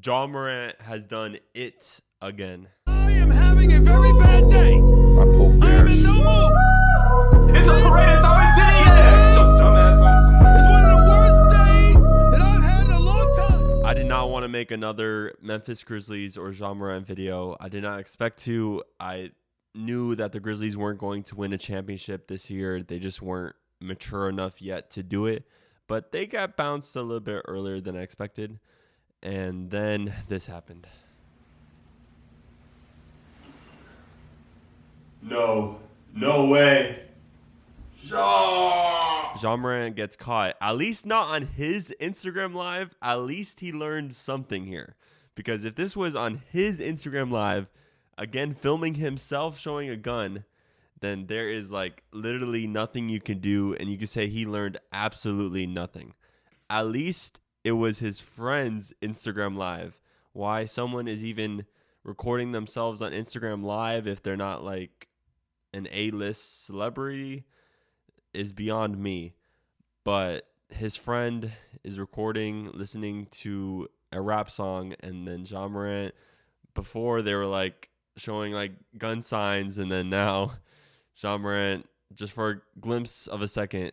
Ja Morant has done it again. I am having a very bad day. I am in no mood. It's a parade in Salt Lake City. Yeah, so dumbass song. It's one of the worst days that I've had in a long time. I did not want to make another Memphis Grizzlies or Ja Morant video. I did not expect to. I knew that the Grizzlies weren't going to win a championship this year. They just weren't mature enough yet to do it. But they got bounced a little bit earlier than I expected. And then this happened. No way. Ja Morant gets caught. At least not on his Instagram Live. At least he learned something here. Because if this was on his Instagram Live, again, filming himself showing a gun, then there is like literally nothing you can do. And you can say he learned absolutely nothing. At least it was his friend's Instagram Live. Why someone is even recording themselves on Instagram Live if they're not like an A-list celebrity is beyond me. But his friend is recording, listening to a rap song, and then Ja Morant, before they were like showing like gun signs, and then now Ja Morant, just for a glimpse of a second,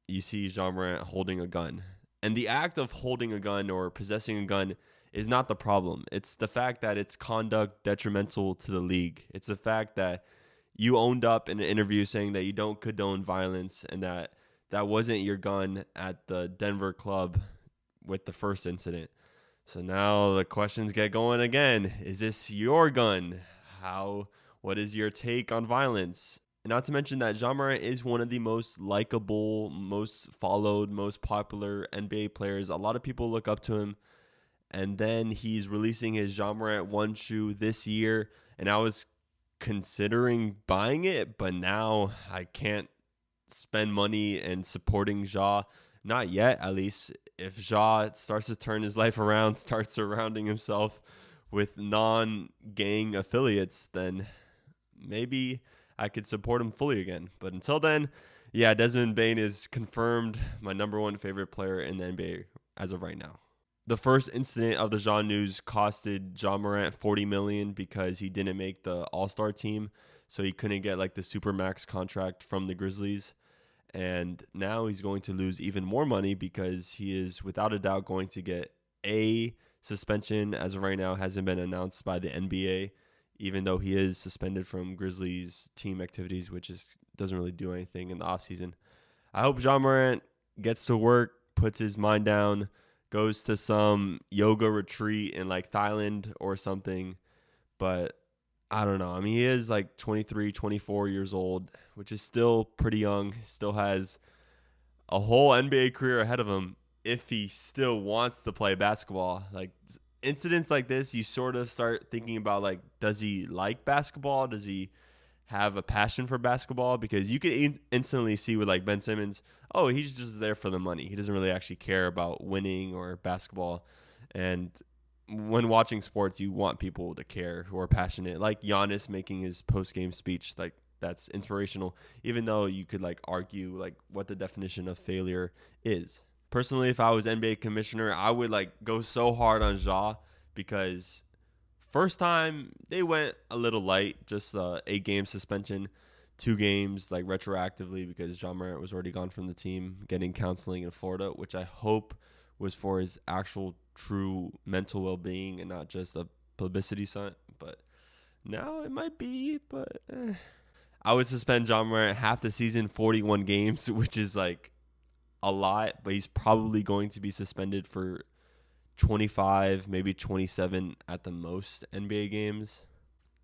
you see Ja Morant holding a gun. And the act of holding a gun or possessing a gun is not the problem. It's the fact that it's conduct detrimental to the league. It's the fact that you owned up in an interview saying that you don't condone violence and that that wasn't your gun at the Denver club with the first incident. So now the questions get going again. Is this your gun? What is your take on violence? And not to mention that Ja Morant is one of the most likable, most followed, most popular NBA players. A lot of people look up to him. And then he's releasing his Ja Morant 1 shoe this year. And I was considering buying it, but now I can't spend money and supporting Ja. Not yet, at least. If Ja starts to turn his life around, starts surrounding himself with non-gang affiliates, then maybe I could support him fully again. But until then, yeah, Desmond Bane is confirmed my number one favorite player in the NBA as of right now. The first incident of the Ja news costed Ja Morant $40 million because he didn't make the All-Star team, so he couldn't get like the Supermax contract from the Grizzlies. And now he's going to lose even more money because he is without a doubt going to get a suspension. As of right now, hasn't been announced by the NBA, even though he is suspended from Grizzlies team activities, which doesn't really do anything in the offseason. I hope Ja Morant gets to work, puts his mind down, goes to some yoga retreat in like Thailand or something. But I don't know. I mean, he is like 23, 24 years old, which is still pretty young. Still has a whole NBA career ahead of him if he still wants to play basketball. Like incidents like this, you sort of start thinking about like, does he like basketball? Does he have a passion for basketball? Because you can instantly see with like Ben Simmons, oh, he's just there for the money. He doesn't really actually care about winning or basketball. And when watching sports, you want people to care who are passionate, like Giannis making his post-game speech. Like that's inspirational, even though you could like argue like what the definition of failure is. Personally, if I was NBA commissioner, I would like go so hard on Ja because first time they went a little light, just 8-game suspension, 2 games like retroactively because Ja Morant was already gone from the team, getting counseling in Florida, which I hope was for his actual true mental well-being and not just a publicity stunt. But now it might be, but I would suspend Ja Morant half the season, 41 games, which is like a lot, but he's probably going to be suspended for 25, maybe 27 at the most NBA games.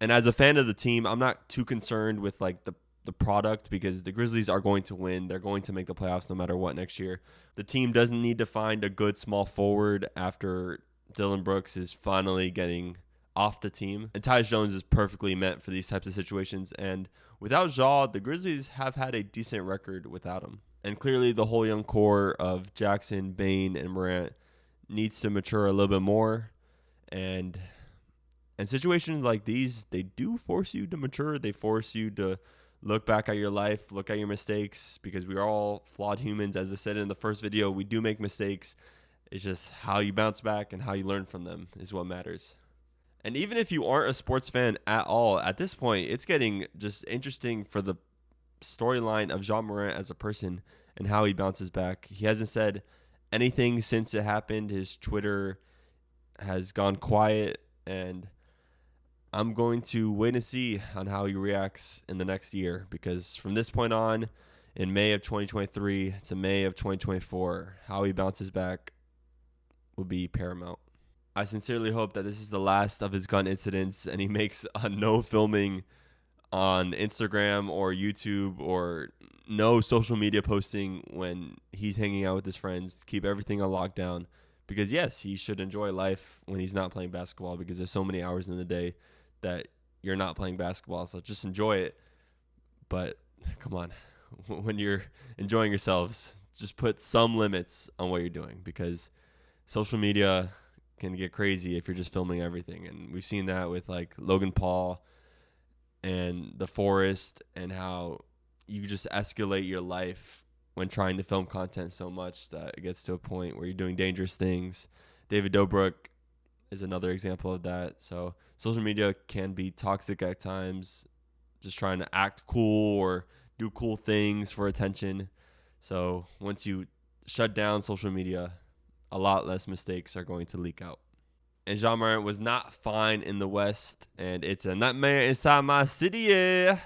And as a fan of the team, I'm not too concerned with like the product because the Grizzlies are going to win. They're going to make the playoffs no matter what next year. The team doesn't need to find a good small forward after Dylan Brooks is finally getting off the team. And Tyus Jones is perfectly meant for these types of situations. And without Ja, the Grizzlies have had a decent record without him. And clearly the whole young core of Jackson, Bane, and Morant needs to mature a little bit more. And situations like these, they do force you to mature. They force you to look back at your life, look at your mistakes, because we are all flawed humans. As I said in the first video, we do make mistakes. It's just how you bounce back and how you learn from them is what matters. And even if you aren't a sports fan at all, at this point, it's getting just interesting for the storyline of Ja Morant as a person and how he bounces back. He hasn't said anything since it happened. His Twitter has gone quiet, and I'm going to wait and see on how he reacts in the next year, because from this point on, in May of 2023 to May of 2024, how he bounces back will be paramount. I sincerely hope that this is the last of his gun incidents and he makes a no filming on Instagram or YouTube or no social media posting when he's hanging out with his friends. Keep everything on lockdown, because yes, he should enjoy life when he's not playing basketball, because there's so many hours in the day that you're not playing basketball. So just enjoy it. But come on, when you're enjoying yourselves, just put some limits on what you're doing, because social media can get crazy if you're just filming everything. And we've seen that with like Logan Paul and The Forest, and how you just escalate your life when trying to film content so much that it gets to a point where you're doing dangerous things. David Dobrik is another example of that. So social media can be toxic at times, just trying to act cool or do cool things for attention. So once you shut down social media, a lot less mistakes are going to leak out. And Ja Morant was not fine in the West, and it's a nightmare inside my city, yeah.